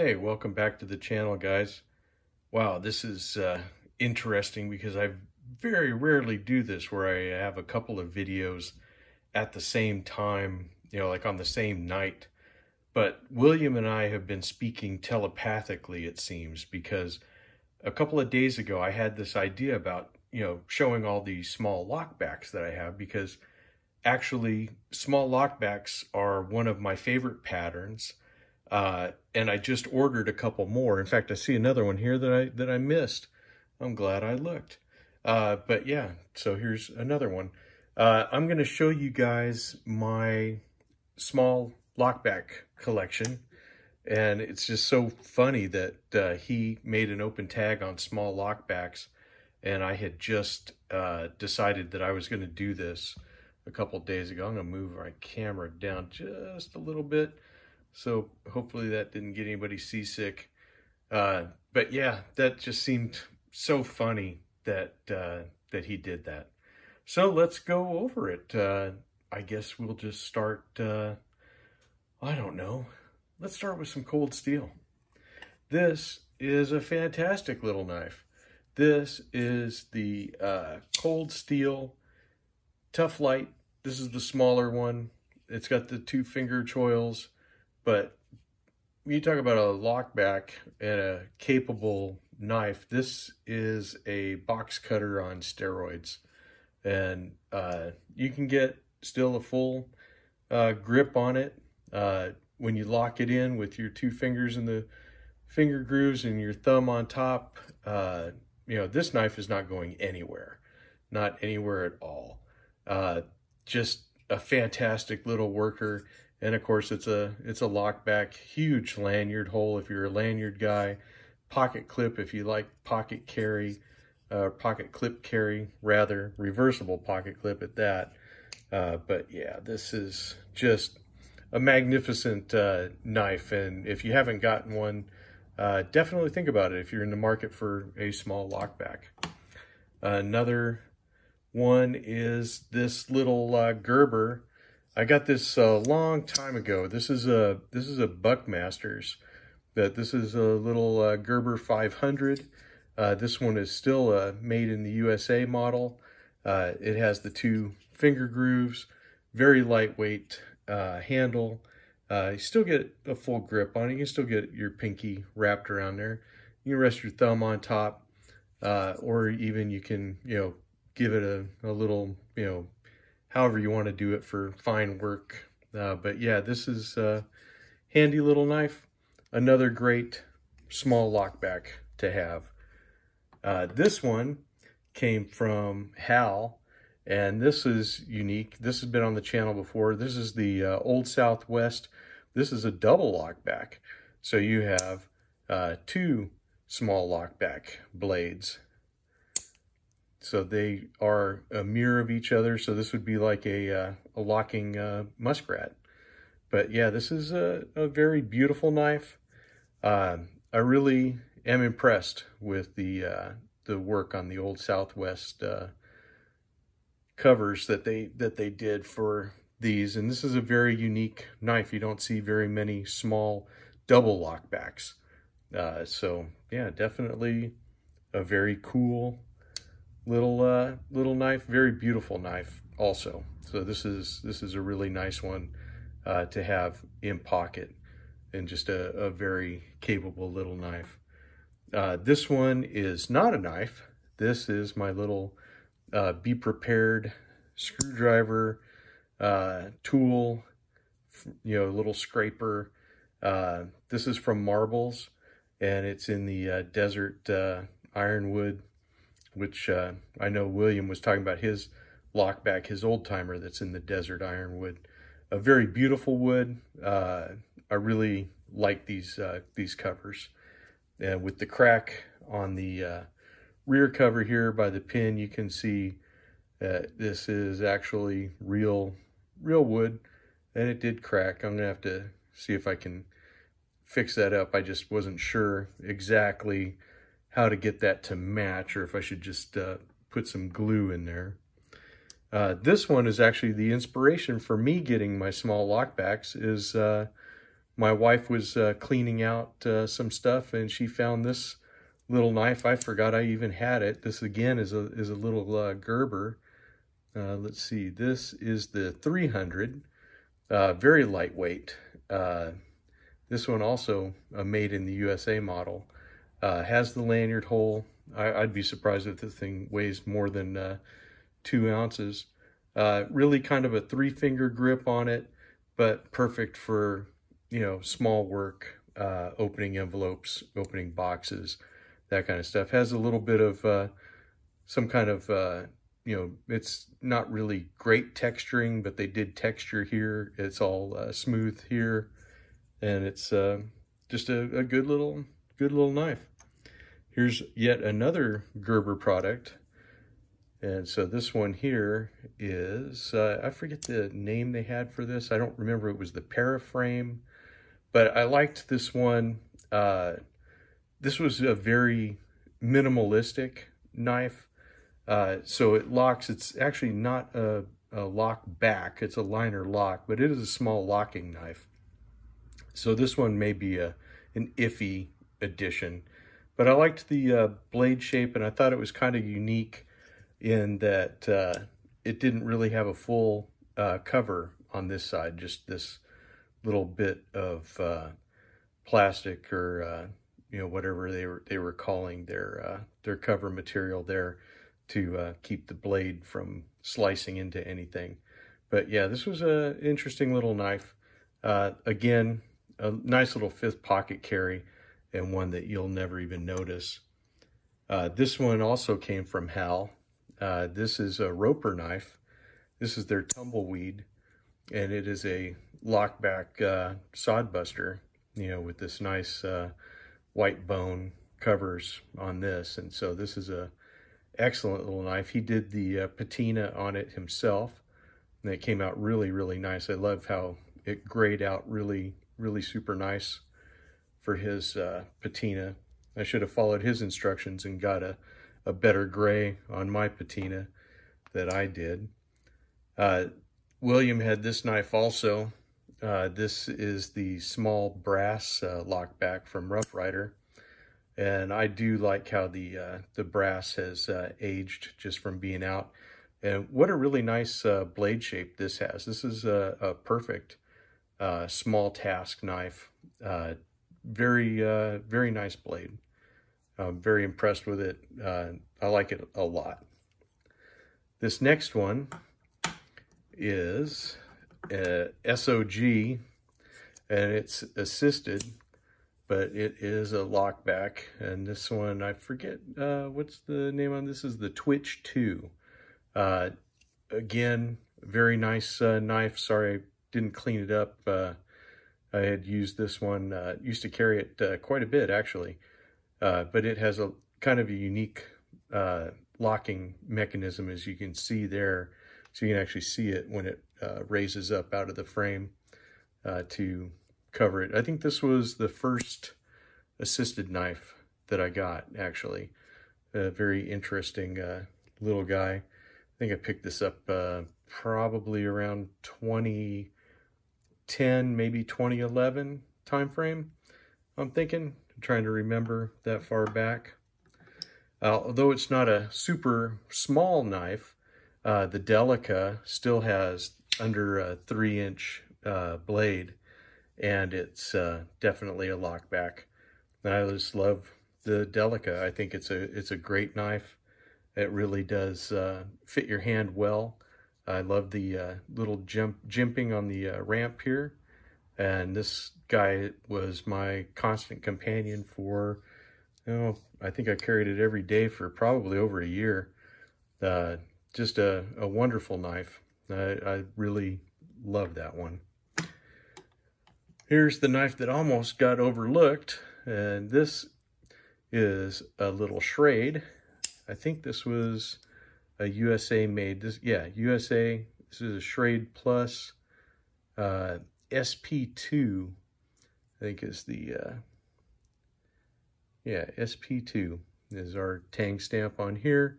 Hey, welcome back to the channel, guys. Wow, this is interesting because I very rarely do this where I have a couple of videos at the same time, like on the same night. But William and I have been speaking telepathically, it seems, because a couple of days ago I had this idea about, showing all these small lockbacks that I have, because actually small lockbacks are one of my favorite patterns. And I just ordered a couple more. In fact, I see another one here that I missed. I'm glad I looked. But yeah, so here's another one. I'm going to show you guys my small lockback collection. And it's just so funny that he made an open tag on small lockbacks. And I had just decided that I was going to do this a couple days ago. I'm going to move my camera down just a little bit, so hopefully that didn't get anybody seasick. But yeah, that just seemed so funny that that he did that. So let's go over it. I guess we'll just start, I don't know. Let's start with some cold steel. This is a fantastic little knife. This is the cold steel Toughlite. This is the smaller one. It's got the 2-finger choils. But when you talk about a lockback and a capable knife, this is a box cutter on steroids. And you can get still a full grip on it when you lock it in with your 2 fingers in the finger grooves and your thumb on top. This knife is not going anywhere. Not anywhere at all. Just a fantastic little worker. And of course, it's a lockback, huge lanyard hole if you're a lanyard guy, pocket clip if you like pocket carry, pocket clip carry rather, reversible pocket clip at that. But yeah, this is just a magnificent knife, and if you haven't gotten one, definitely think about it if you're in the market for a small lockback. Another one is this little Gerber. I got this a long time ago. This is a Buckmaster's. This is a little Gerber 500. This one is still a made in the USA model. It has the 2 finger grooves, very lightweight handle. You still get a full grip on it. You can still get your pinky wrapped around there. You can rest your thumb on top, or even you can give it a little however you want to do it for fine work. But yeah, this is a handy little knife. Another great small lockback to have. This one came from Hal, and this is unique. This has been on the channel before. This is the Old Southwest. This is a double lockback. So you have 2 small lockback blades. So they are a mirror of each other. So this would be like a locking muskrat. But yeah, this is a very beautiful knife. I really am impressed with the work on the Old Southwest covers that they did for these. And this is a very unique knife. You don't see very many small double lockbacks. So yeah, definitely a very cool little knife, very beautiful knife also. So this is a really nice one to have in pocket, and just a very capable little knife. This one is not a knife. This is my little be prepared screwdriver tool, little scraper. This is from Marbles, and it's in the desert ironwood, which I know William was talking about his lockback, his old timer that's in the desert ironwood. A very beautiful wood. I really like these covers. With the crack on the rear cover here by the pin, you can see that this is actually real wood, and it did crack. I'm gonna have to see if I can fix that up. I just wasn't sure exactly how to get that to match, or if I should just put some glue in there. This one is actually the inspiration for me getting my small lockbacks. Is my wife was cleaning out some stuff, and she found this little knife. I forgot I even had it. This again is a little Gerber. Let's see, this is the 300, very lightweight. This one also a made in the USA model. Has the lanyard hole. I'd be surprised if this thing weighs more than 2 ounces. Really kind of a 3-finger grip on it, but perfect for, you know, small work, opening envelopes, opening boxes, that kind of stuff. Has a little bit of some kind of, you know, it's not really great texturing, but they did texture here. It's all smooth here, and it's just a good little knife. Here's yet another Gerber product. And so this one here is, I forget the name they had for this. I don't remember. It was the Paraframe, but I liked this one. This was a very minimalistic knife. So it locks. It's actually not a lock back. It's a liner lock, but it is a small locking knife. So this one may be an iffy addition, but I liked the blade shape, and I thought it was kind of unique in that it didn't really have a full cover on this side, just this little bit of plastic or you know, whatever they were calling their cover material there to keep the blade from slicing into anything. But yeah, this was an interesting little knife. Again, a nice little 5th pocket carry, and one that you'll never even notice. This one also came from Hal. This is a roper knife. This is their Tumbleweed, and it is a lockback sod buster, you know, with this nice white bone covers on this. And so this is a excellent little knife. He did the patina on it himself, and it came out really, really nice. I love how it grayed out really, really super nice for his patina. I should have followed his instructions and got a better gray on my patina that I did. William had this knife also. This is the small brass lockback from Roughrider, and I do like how the brass has aged just from being out. And what a really nice blade shape this has. This is a perfect small task knife. Very nice blade. I'm very impressed with it. I like it a lot. This next one is SOG, and it's assisted, but it is a lockback. And this one, I forget what's the name on this. Is the Twitch 2. Again, very nice knife. Sorry I didn't clean it up. I had used this one, used to carry it quite a bit actually. But it has a kind of a unique locking mechanism, as you can see there. So you can actually see it when it raises up out of the frame to cover it. I think this was the first assisted knife that I got, actually. A very interesting little guy. I think I picked this up probably around 2010, maybe 2011 time frame, I'm thinking. I'm trying to remember that far back. Although it's not a super small knife, the Delica still has under a 3-inch blade, and it's definitely a lockback. And I just love the Delica. I think it's a great knife. It really does fit your hand well. I love the little jimping on the ramp here. And this guy was my constant companion for, you know, I think I carried it every day for probably over a year. Just a wonderful knife. I really love that one. Here's the knife that almost got overlooked, and this is a little Schrade. I think this was a USA made. USA. This is a Schrade Plus SP2. I think is the SP2 is our tang stamp on here.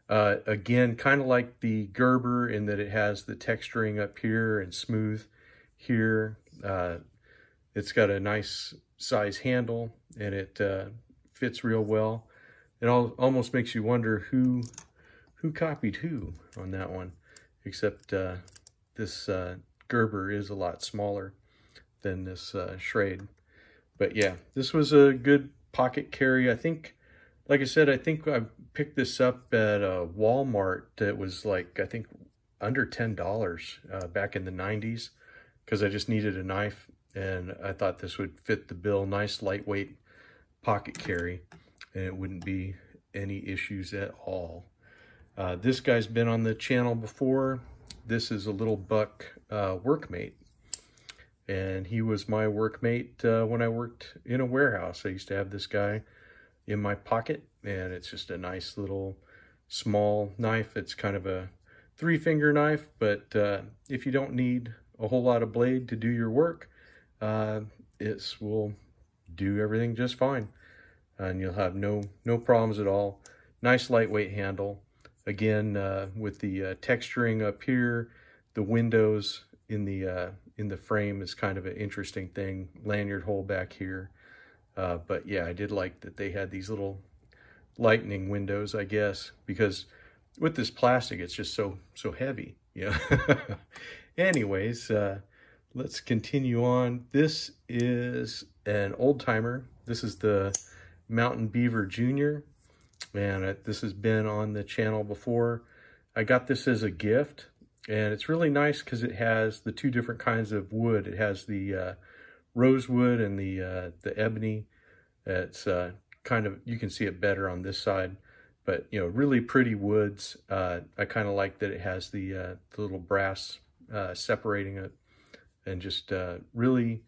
Again, kind of like the Gerber in that it has the texturing up here and smooth here. It's got a nice size handle, and it fits real well. It almost makes you wonder who copied who on that one, except this Gerber is a lot smaller than this Schrade. But yeah, this was a good pocket carry. I think, like I said, I think I picked this up at a Walmart. It was like, I think, under $10 back in the 90s, because I just needed a knife, and I thought this would fit the bill. Nice lightweight pocket carry, and it wouldn't be any issues at all. This guy's been on the channel before. This is a little buck Workmate, and he was my workmate when I worked in a warehouse. I used to have this guy in my pocket, and it's just a nice little small knife. It's kind of a 3-finger knife, but if you don't need a whole lot of blade to do your work, it will do everything just fine, and you'll have no problems at all. Nice lightweight handle. Again, with the texturing up here, the windows in the frame is kind of an interesting thing. Lanyard hole back here, but yeah, I did like that they had these little lightning windows, I guess, because with this plastic, it's just so heavy, yeah. Anyways, let's continue on. This is an old timer. This is the Mountain Beaver Jr. And this has been on the channel before. I got this as a gift, and it's really nice because it has the 2 different kinds of wood. It has the rosewood and the ebony. It's kind of, you can see it better on this side, but you know, really pretty woods. I kind of like that it has the little brass separating it, and just really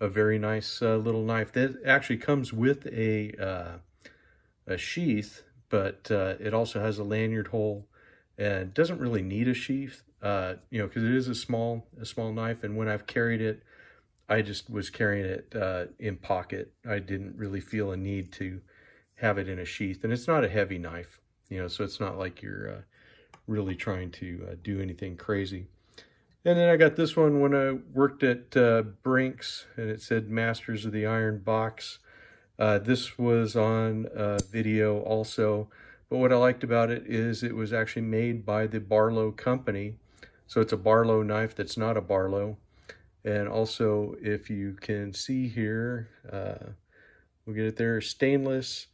a very nice little knife. That actually comes with a sheath, but it also has a lanyard hole, and doesn't really need a sheath, you know, because it is a small knife. And when I've carried it, I just was carrying it in pocket. I didn't really feel a need to have it in a sheath, and it's not a heavy knife, you know, so it's not like you're really trying to do anything crazy. And then I got this one when I worked at Brinks, and it said Masters of the Iron Box. This was on video also, but what I liked about it is it was actually made by the Barlow company. So it's a Barlow knife that's not a Barlow. And also, if you can see here, we'll get it there, stainless,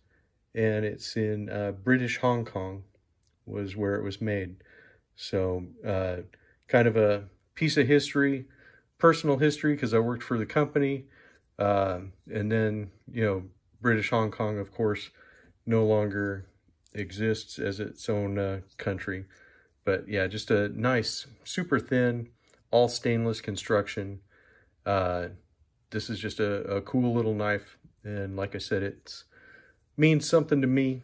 and it's in British Hong Kong was where it was made. So kind of a piece of history, personal history, because I worked for the company. And then, you know, British Hong Kong, of course, no longer exists as its own country. But yeah, just a nice, super thin, all stainless construction. This is just a cool little knife. And like I said, it means something to me.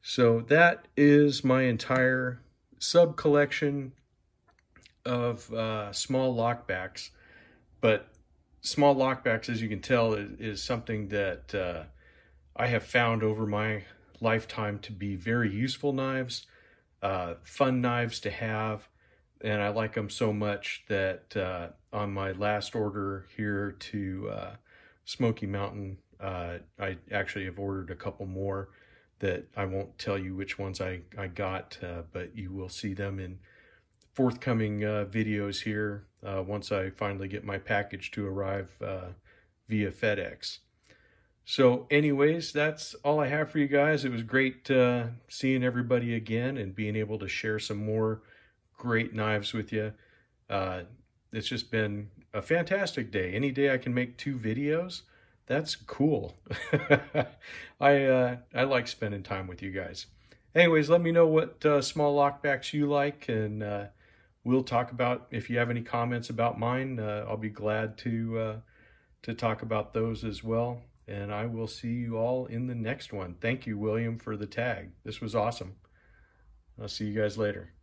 So that is my entire sub collection of small lockbacks. But small lockbacks, as you can tell, is something that I have found over my lifetime to be very useful knives, fun knives to have, and I like them so much that on my last order here to Smoky Mountain, I actually have ordered a couple more that I won't tell you which ones I got, but you will see them in forthcoming videos here once I finally get my package to arrive via FedEx. So anyways, that's all I have for you guys. It was great seeing everybody again and being able to share some more great knives with you. It's just been a fantastic day. Any day I can make 2 videos, that's cool. I like spending time with you guys. Anyways, let me know what small lockbacks you like, and we'll talk about, if you have any comments about mine, I'll be glad to talk about those as well. And I will see you all in the next one. Thank you, William, for the tag. This was awesome. I'll see you guys later.